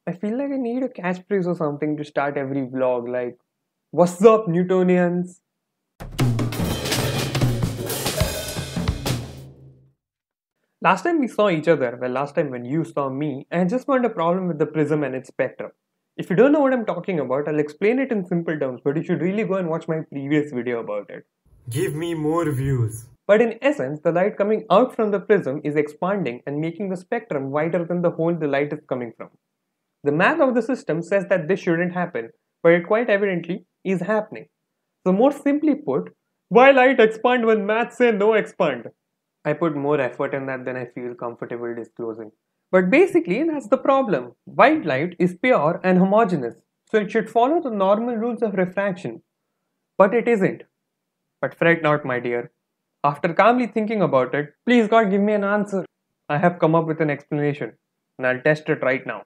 I feel like I need a catchphrase or something to start every vlog, like, "What's up, Newtonians?" Last time we saw each other, well, last time when you saw me, I just found a problem with the prism and its spectrum. If you don't know what I'm talking about, I'll explain it in simple terms, but you should really go and watch my previous video about it. Give me more views. But in essence, the light coming out from the prism is expanding and making the spectrum wider than the hole the light is coming from. The math of the system says that this shouldn't happen, but it quite evidently is happening. So more simply put, why light expand when maths say no expand? I put more effort in that than I feel comfortable disclosing. But basically, that's the problem. White light is pure and homogeneous, so it should follow the normal rules of refraction. But it isn't. But fret not, my dear. After calmly thinking about it, please God give me an answer. I have come up with an explanation, and I'll test it right now.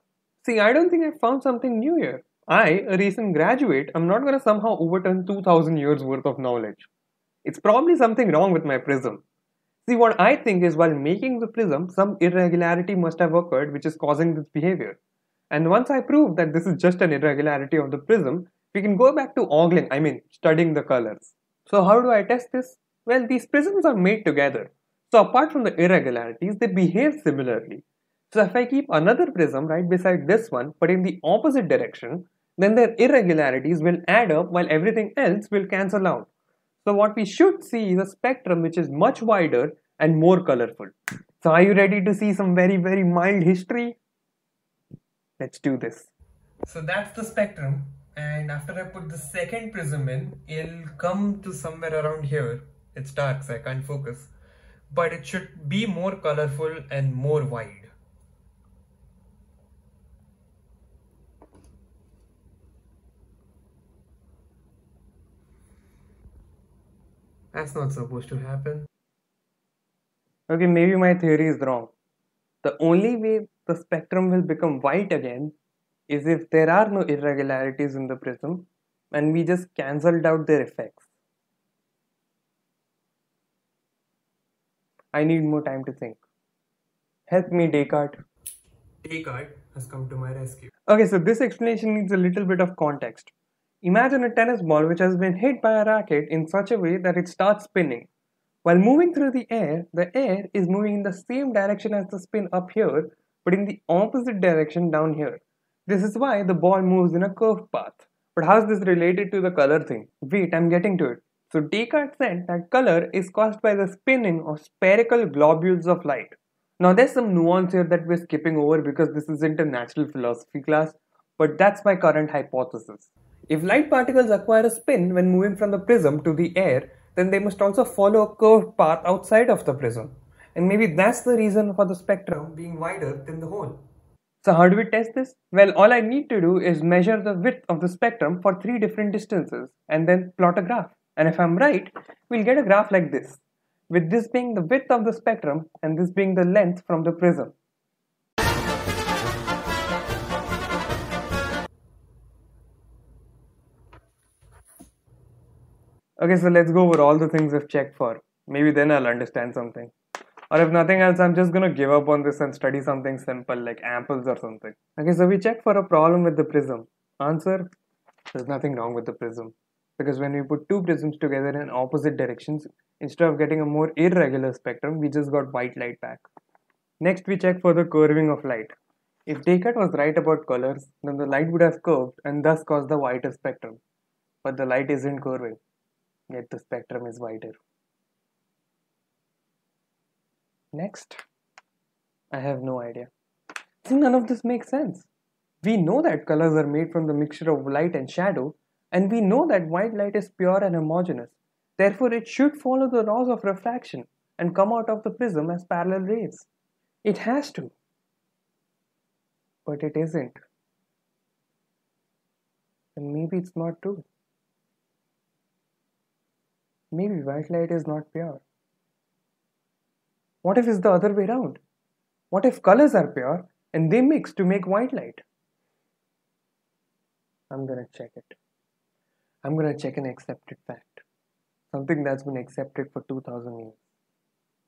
See, I don't think I found something new here. I, a recent graduate, am not gonna somehow overturn 2000 years worth of knowledge. It's probably something wrong with my prism. See, what I think is while making the prism, some irregularity must have occurred which is causing this behavior. And once I prove that this is just an irregularity of the prism, we can go back to ogling, studying the colors. So how do I test this? Well, these prisms are made together. So apart from the irregularities, they behave similarly. So if I keep another prism right beside this one, but in the opposite direction, then their irregularities will add up while everything else will cancel out. So what we should see is a spectrum which is much wider and more colorful. So are you ready to see some very mild history? Let's do this. So that's the spectrum, and after I put the second prism in, it'll come to somewhere around here. It's dark so I can't focus, but it should be more colorful and more wide. That's not supposed to happen. Okay, maybe my theory is wrong. The only way the spectrum will become white again is if there are no irregularities in the prism and we just cancelled out their effects. I need more time to think. Help me, Descartes. Descartes has come to my rescue. Okay, so this explanation needs a little bit of context. Imagine a tennis ball which has been hit by a racket in such a way that it starts spinning. While moving through the air is moving in the same direction as the spin up here, but in the opposite direction down here. This is why the ball moves in a curved path. But how is this related to the color thing? Wait, I'm getting to it. So Descartes said that color is caused by the spinning of spherical globules of light. Now there's some nuance here that we're skipping over because this isn't a natural philosophy class, but that's my current hypothesis. If light particles acquire a spin when moving from the prism to the air, then they must also follow a curved path outside of the prism. And maybe that's the reason for the spectrum being wider than the hole. So how do we test this? Well, all I need to do is measure the width of the spectrum for 3 different distances and then plot a graph. And if I'm right, we'll get a graph like this, with this being the width of the spectrum and this being the length from the prism. Okay, so let's go over all the things I've checked for. Maybe then I'll understand something. Or if nothing else, I'm just gonna give up on this and study something simple like amples or something. Okay, so we check for a problem with the prism. Answer, there's nothing wrong with the prism. Because when we put two prisms together in opposite directions, instead of getting a more irregular spectrum, we just got white light back. Next, we check for the curving of light. If Descartes was right about colors, then the light would have curved and thus caused the whiter spectrum. But the light isn't curving, yet the spectrum is wider. Next, I have no idea. See, none of this makes sense. We know that colors are made from the mixture of light and shadow, and we know that white light is pure and homogeneous. Therefore, it should follow the laws of refraction and come out of the prism as parallel rays. It has to. But it isn't. And maybe it's not true. Maybe white light is not pure. What if it's the other way around? What if colors are pure and they mix to make white light? I'm gonna check it. I'm gonna check an accepted fact. Something that's been accepted for 2000 years.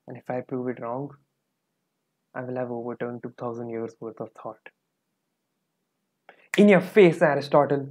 And if I prove it wrong, I will have overturned 2000 years worth of thought. In your face, Aristotle.